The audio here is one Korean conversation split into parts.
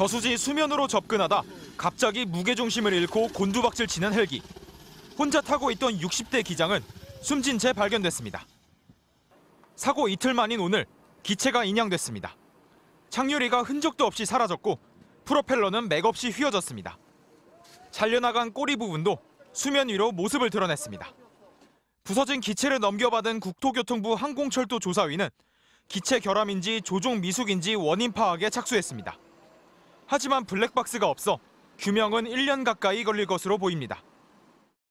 저수지 수면으로 접근하다 갑자기 무게중심을 잃고 곤두박질 치는 헬기. 혼자 타고 있던 60대 기장은 숨진 채 발견됐습니다. 사고 이틀 만인 오늘 기체가 인양됐습니다. 착유리가 흔적도 없이 사라졌고 프로펠러는 맥없이 휘어졌습니다. 잘려나간 꼬리 부분도 수면 위로 모습을 드러냈습니다. 부서진 기체를 넘겨받은 국토교통부 항공철도 조사위는 기체 결함인지 조종 미숙인지 원인 파악에 착수했습니다. 하지만 블랙박스가 없어 규명은 1년 가까이 걸릴 것으로 보입니다.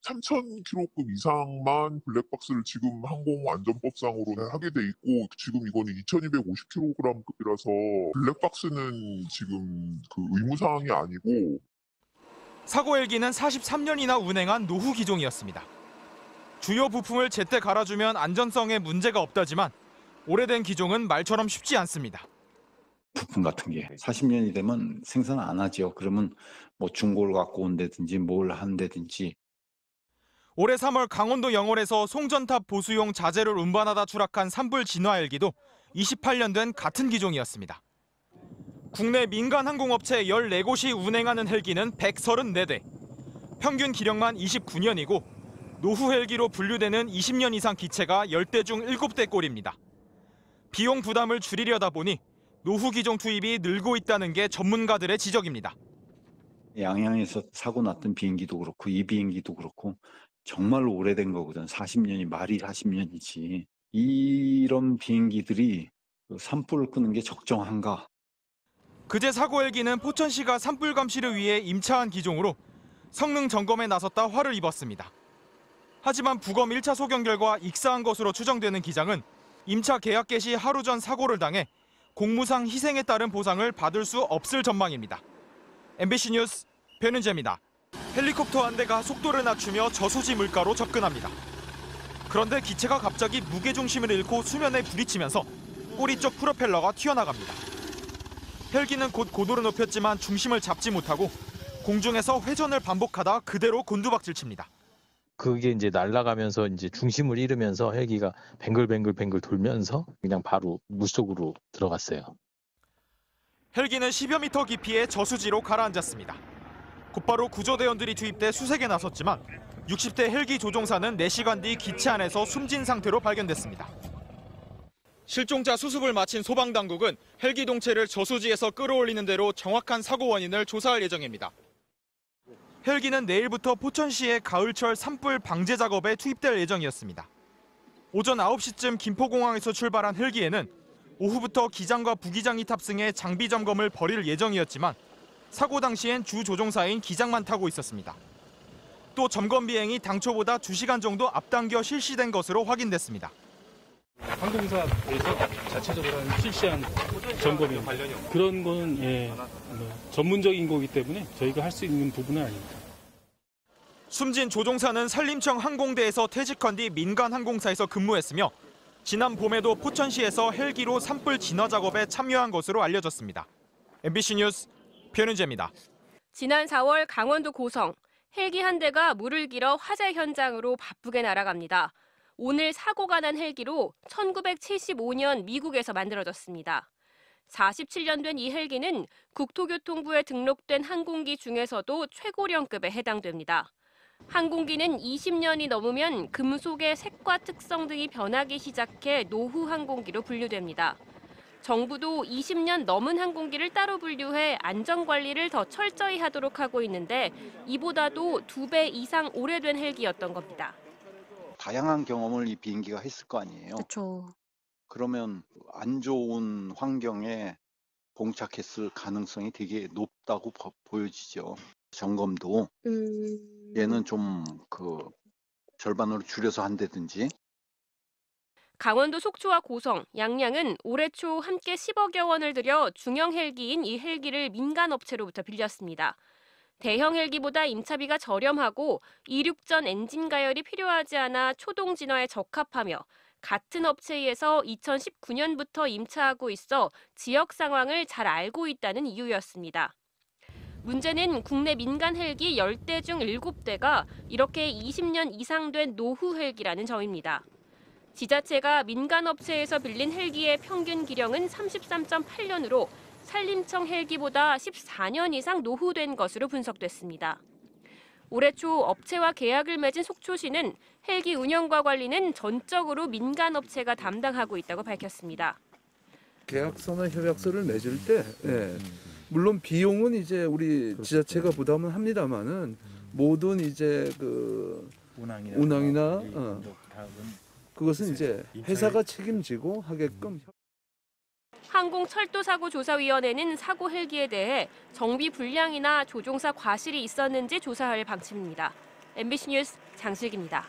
3,000kg급 이상만 블랙박스를 지금 항공안전법상으로 하게 돼 있고 지금 이거는 2,250kg급이라서 블랙박스는 지금 의무사항이 아니고. 사고 헬기는 43년이나 운행한 노후 기종이었습니다. 주요 부품을 제때 갈아주면 안전성에 문제가 없다지만 오래된 기종은 말처럼 쉽지 않습니다. 부품 같은 게 40년이 되면 생산 안 하죠. 그러면 뭐 중고를 갖고 온다든지 뭘 한다든지. 올해 3월 강원도 영월에서 송전탑 보수용 자재를 운반하다 추락한 산불 진화 헬기도 28년 된 같은 기종이었습니다. 국내 민간 항공업체 14곳이 운행하는 헬기는 134대. 평균 기령만 29년이고 노후 헬기로 분류되는 20년 이상 기체가 10대 중 7대 꼴입니다. 비용 부담을 줄이려다 보니 노후 기종 투입이 늘고 있다는 게 전문가들의 지적입니다. 양양에서 사고 났던 비행기도 그렇고 이 비행기도 그렇고 정말로 오래된 거거든. 40년이 말이 40년이지. 이런 비행기들이 산불을 끄는 게 적정한가? 그제 사고 헬기는 포천시가 산불 감시를 위해 임차한 기종으로 성능 점검에 나섰다 화를 입었습니다. 하지만 부검 1차 소견 결과 익사한 것으로 추정되는 기장은 임차 계약 개시 하루 전 사고를 당해 공무상 희생에 따른 보상을 받을 수 없을 전망입니다. MBC 뉴스 변은재입니다. 헬리콥터 한 대가 속도를 낮추며 저수지 물가로 접근합니다. 그런데 기체가 갑자기 무게중심을 잃고 수면에 부딪히면서 꼬리 쪽 프로펠러가 튀어나갑니다. 헬기는 곧 고도를 높였지만 중심을 잡지 못하고 공중에서 회전을 반복하다 그대로 곤두박질 칩니다. 그게 이제 날아가면서 이제 중심을 잃으면서 헬기가 뱅글뱅글 돌면서 그냥 바로 물속으로 들어갔어요. 헬기는 10여 미터 깊이의 저수지로 가라앉았습니다. 곧바로 구조대원들이 투입돼 수색에 나섰지만 60대 헬기 조종사는 4시간 뒤 기체 안에서 숨진 상태로 발견됐습니다. 실종자 수습을 마친 소방당국은 헬기 동체를 저수지에서 끌어올리는 대로 정확한 사고 원인을 조사할 예정입니다. 헬기는 내일부터 포천시의 가을철 산불 방제 작업에 투입될 예정이었습니다. 오전 9시쯤 김포공항에서 출발한 헬기에는 오후부터 기장과 부기장이 탑승해 장비 점검을 벌일 예정이었지만 사고 당시엔 주 조종사인 기장만 타고 있었습니다. 또 점검 비행이 당초보다 2시간 정도 앞당겨 실시된 것으로 확인됐습니다. 항공사에서 자체적으로 하는 실시한 점검이 그런 건 전문적인 거기 때문에 저희가 할 수 있는 부분은 아닙니다. 숨진 조종사는 산림청 항공대에서 퇴직한 뒤 민간 항공사에서 근무했으며 지난 봄에도 포천시에서 헬기로 산불 진화 작업에 참여한 것으로 알려졌습니다. MBC 뉴스 변은재입니다. 지난 4월 강원도 고성, 헬기 한 대가 물을 길어 화재 현장으로 바쁘게 날아갑니다. 오늘 사고가 난 헬기로 1975년 미국에서 만들어졌습니다. 47년 된 이 헬기는 국토교통부에 등록된 항공기 중에서도 최고령급에 해당됩니다. 항공기는 20년이 넘으면 금속의 색과 특성 등이 변하기 시작해 노후 항공기로 분류됩니다. 정부도 20년 넘은 항공기를 따로 분류해 안전관리를 더 철저히 하도록 하고 있는데 이보다도 2배 이상 오래된 헬기였던 겁니다. 다양한 경험을 이 비행기가 했을 거 아니에요. 그렇죠. 그러면 안 좋은 환경에 봉착했을 가능성이 되게 높다고 보여지죠. 점검도 얘는 좀 절반으로 줄여서 한다든지. 강원도 속초와 고성, 양양은 올해 초 함께 10억여 원을 들여 중형 헬기인 이 헬기를 민간 업체로부터 빌렸습니다. 대형 헬기보다 임차비가 저렴하고 이륙전 엔진 가열이 필요하지 않아 초동 진화에 적합하며 같은 업체에서 2019년부터 임차하고 있어 지역 상황을 잘 알고 있다는 이유였습니다. 문제는 국내 민간 헬기 10대 중 7대가 이렇게 20년 이상 된 노후 헬기라는 점입니다. 지자체가 민간 업체에서 빌린 헬기의 평균 기령은 33.8년으로 산림청 헬기보다 14년 이상 노후된 것으로 분석됐습니다. 올해 초 업체와 계약을 맺은 속초시는 헬기 운영과 관리는 전적으로 민간 업체가 담당하고 있다고 밝혔습니다. 계약서나 협약서를 맺을 때 물론 비용은 이제 우리 지자체가 부담은 합니다만은 모든 이제 그 운항이나 그것은 이제 회사가 책임지고 하게끔. 항공철도사고조사위원회는 사고 헬기에 대해 정비 불량이나 조종사 과실이 있었는지 조사할 방침입니다. MBC 뉴스 장슬기입니다.